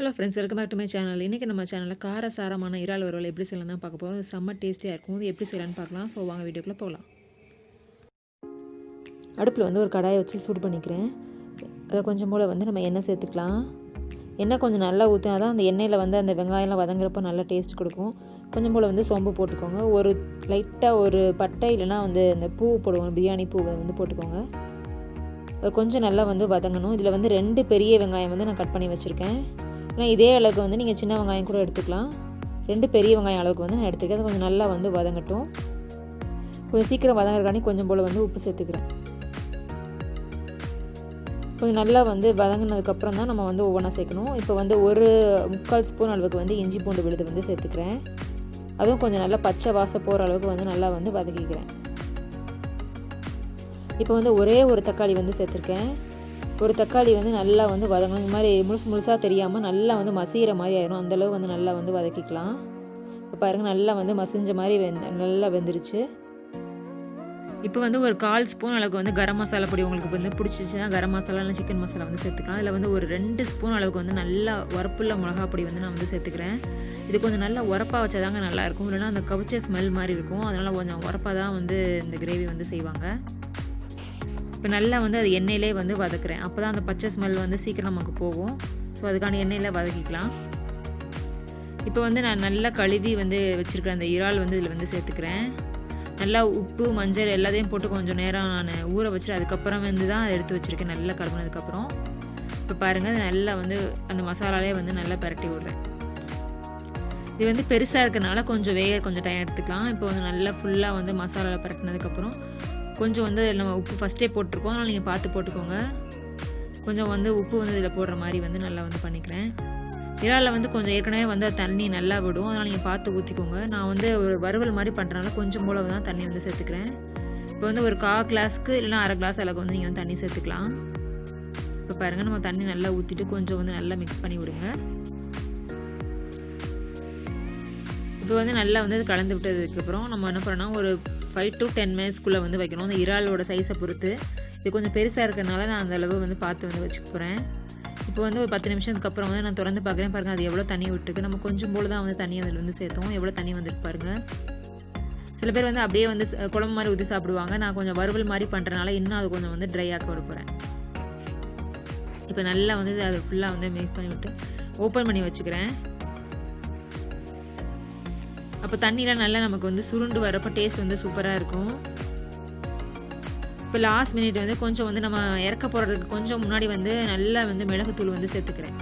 Hello friends, welcome back to my channel. இன்றைக்கி நம்ம சேனலில் காரசாரமான இறால் வறுவல் எப்படி செய்யலாம் தான் பார்க்க போகிறோம். இது செம்ம டேஸ்டியாக இருக்கும். இது எப்படி செய்யலான்னு பார்க்கலாம். ஸோ வாங்க வீடியோக்குள்ளே போகலாம். அடுப்பில் ஒரு கடாயை வச்சு சூடு பண்ணிக்கிறேன். அதில் கொஞ்சம் போல் நம்ம எண்ணெய் சேர்த்துக்கலாம். எண்ணெய் கொஞ்சம் நல்லா ஊற்றினா தான் அந்த எண்ணெயில் அந்த வெங்காயம்லாம் வதங்குறப்போ நல்லா டேஸ்ட் கொடுக்கும். கொஞ்சம் போல் சோம்பு போட்டுக்கோங்க. ஒரு லைட்டாக ஒரு பட்டை இல்லைனா இந்த பூ போடுவோம், பிரியாணி பூ போட்டுக்கோங்க. அது கொஞ்சம் நல்லா வதங்கணும். இதில் 2 பெரிய வெங்காயம் நான் கட் பண்ணி வச்சுருக்கேன். ஆனால் இதே அளவுக்கு நீங்கள் சின்ன வெங்காயம் கூட எடுத்துக்கலாம். 2 பெரிய வெங்காயம் அளவுக்கு நான் எடுத்துக்கிறேன். அது கொஞ்சம் நல்லா வதங்கட்டும். கொஞ்சம் சீக்கிரம் வதங்குறதுக்காண்டி கொஞ்சம் போல் உப்பு சேர்த்துக்கிறேன். கொஞ்சம் நல்லா வதங்கினதுக்கப்புறம் தான் நம்ம ஒவ்வொன்றா சேர்க்கணும். இப்போ ஒரு 3/4 ஸ்பூன் அளவுக்கு இஞ்சி பூண்டு விழுது சேர்த்துக்கிறேன். அதுவும் கொஞ்சம் நல்லா பச்சை வாசம் போகிற அளவுக்கு நல்லா வதக்கிக்கிறேன். இப்போ ஒரே ஒரு தக்காளி சேர்த்துருக்கேன். ஒரு தக்காளி நல்லா வதங்கணும். இந்த மாதிரி முழுசாக தெரியாமல் நல்லா மசிகிற மாதிரி ஆயிடும். அந்தளவு நல்லா வதக்கிக்கலாம். இப்போ பாருங்கள், நல்லா மசிஞ்ச மாதிரி நல்லா வெந்துருச்சு. இப்போ ஒரு 1/4 ஸ்பூன் அளவுக்கு கரம் மசாலா பொடி உங்களுக்கு பிடிச்சிச்சுன்னா கரம் மசாலா இல்லை சிக்கன் மசாலா சேர்த்துக்கலாம். அதில் ஒரு 2 ஸ்பூன் அளவுக்கு நல்லா உரப்புள்ள மிளகா பொடி நான் சேர்த்துக்கிறேன். இது கொஞ்சம் நல்லா உரப்பாக வச்சாதாங்க நல்லாயிருக்கும். இல்லைனா அந்த கவிச்ச ஸ்மெல் மாதிரி இருக்கும். அதனால் கொஞ்சம் உரப்பாக தான் இந்த கிரேவி செய்வாங்க. இப்போ நல்லா அது எண்ணெயிலே வதக்குறேன். அப்போ தான் அந்த பச்சை ஸ்மெல் சீக்கிரம் நமக்கு போகும். ஸோ அதுக்கான எண்ணெயில் வதக்கிக்கலாம். இப்போ நான் நல்லா கழுவி வச்சுருக்கிறேன் அந்த இறால் இதில் சேர்த்துக்கிறேன். நல்லா உப்பு மஞ்சள் எல்லாத்தையும் போட்டு கொஞ்சம் நேரம் நான் ஊற வச்சுட்டு அதுக்கப்புறம் தான் அதை எடுத்து வச்சுருக்கேன். நல்லா கழுவுனதுக்கப்புறம் இப்போ பாருங்கள், நல்லா அந்த மசாலாலே நல்லா பரட்டி விடுறேன். இது பெருசாக இருக்கிறதுனால கொஞ்சம் கொஞ்சம் டைம் எடுத்துக்கலாம். இப்போ நல்லா ஃபுல்லாக மசாலா பரட்டினதுக்கப்புறம் கொஞ்சம் நம்ம உப்பு ஃபஸ்ட்டே போட்டிருக்கோம். அதனால் நீங்கள் பார்த்து போட்டுக்கோங்க. கொஞ்சம் உப்பு இதில் போடுற மாதிரி நல்லா பண்ணிக்கிறேன். இறாலில் கொஞ்சம் ஏற்கனவே தண்ணி நல்லா விடும். அதனால் நீங்கள் பார்த்து ஊற்றிக்கோங்க. நான் ஒரு வறுவல் மாதிரி பண்ணுறதுனால கொஞ்சம் போல தான் தண்ணி சேர்த்துக்கிறேன். இப்போ ஒரு 1/4 கிளாஸ்க்கு இல்லைனா 1/2 கிளாஸ் அளவுக்கு நீங்கள் தண்ணி சேர்த்துக்கலாம். இப்போ பாருங்கள், நம்ம தண்ணி நல்லா ஊற்றிட்டு கொஞ்சம் நல்லா மிக்ஸ் பண்ணி விடுங்க. இப்போ நல்லா கலந்து விட்டதுக்கப்புறம் நம்ம என்ன பண்ணணும், ஒரு 5 to 10 மினிட்ஸ்க்குள்ளே வைக்கணும். அந்த இறாலோட சைஸை பொறுத்து. இது கொஞ்சம் பெருசாக இருக்கிறதுனால நான் அந்த அளவு பார்த்து வச்சுக்க போகிறேன். இப்போ ஒரு 10 நிமிஷத்துக்கு அப்புறம் நான் திறந்து பார்க்குறேன். பாருங்கள், அது எவ்வளோ தண்ணி விட்டுருக்கு. நம்ம கொஞ்சம் போல் தான் தண்ணி அதில் சேர்த்தோம். எவ்வளோ தண்ணி வந்துருக்கு பாருங்கள். சில பேர் அப்படியே குழம்பு மாதிரி ஊற்றி சாப்பிடுவாங்க. நான் கொஞ்சம் வறுவல் மாதிரி பண்ணுறதுனால இன்னும் அது கொஞ்சம் ட்ரை ஆக்க விட போகிறேன். இப்போ நல்லா அதை ஃபுல்லாக மிக்ஸ் பண்ணி விட்டு ஓப்பன் பண்ணி வச்சுக்கிறேன். அப்போ தண்ணியில் நல்லா நமக்கு சுருண்டு வரப்போ டேஸ்ட் சூப்பராக இருக்கும். இப்போ லாஸ்ட் மினிட் கொஞ்சம் நம்ம இறக்க போடுறதுக்கு கொஞ்சம் முன்னாடி நல்லா மிளகுத்தூள் சேர்த்துக்கிறேன்.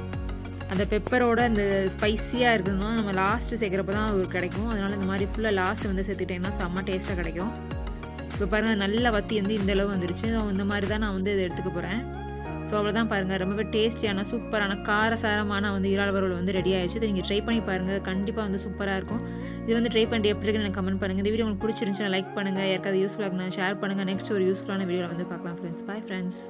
அந்த பெப்பரோட அந்த ஸ்பைஸியாக இருக்கணும்னா நம்ம லாஸ்ட்டு சேர்க்குறப்ப தான் அது கிடைக்கும். அதனால் இந்த மாதிரி ஃபுல்லாக லாஸ்ட் சேர்த்துக்கிட்டேன்னா செம்ம டேஸ்ட்டாக கிடைக்கும். இப்போ பாருங்கள், நல்லா வத்தி இந்த அளவு வந்துருச்சு. இந்த மாதிரி தான் நான் இதை எடுத்துக்க போகிறேன். ஸோ அவ்வளோதான் பாருங்கள், ரொம்பவே டேஸ்டியான சூப்பரான காரசாரமான இறால் வறுவல் ரெடி ஆயிடுச்சு. இதை நீங்கள் ட்ரை பண்ணி பாருங்கள். கண்டிப்பாக சூப்பராக இருக்கும். இது ட்ரை பண்ணிட்டு எப்படி இருக்குன்னு எனக்கு கமெண்ட் பண்ணுங்கள். இந்த வீடியோ உங்களுக்கு பிடிச்சிருந்துச்சுன்னா லைக் பண்ணுங்கள். யாருக்காவது யூஸ்ஃபுல்லாக ஷேர் பண்ணுங்கள். நெக்ஸ்ட் ஒரு யூஸ்ஃபுல்லான வீடியோவில் பார்க்கலாம் ஃப்ரெண்ட்ஸ். Bye friends.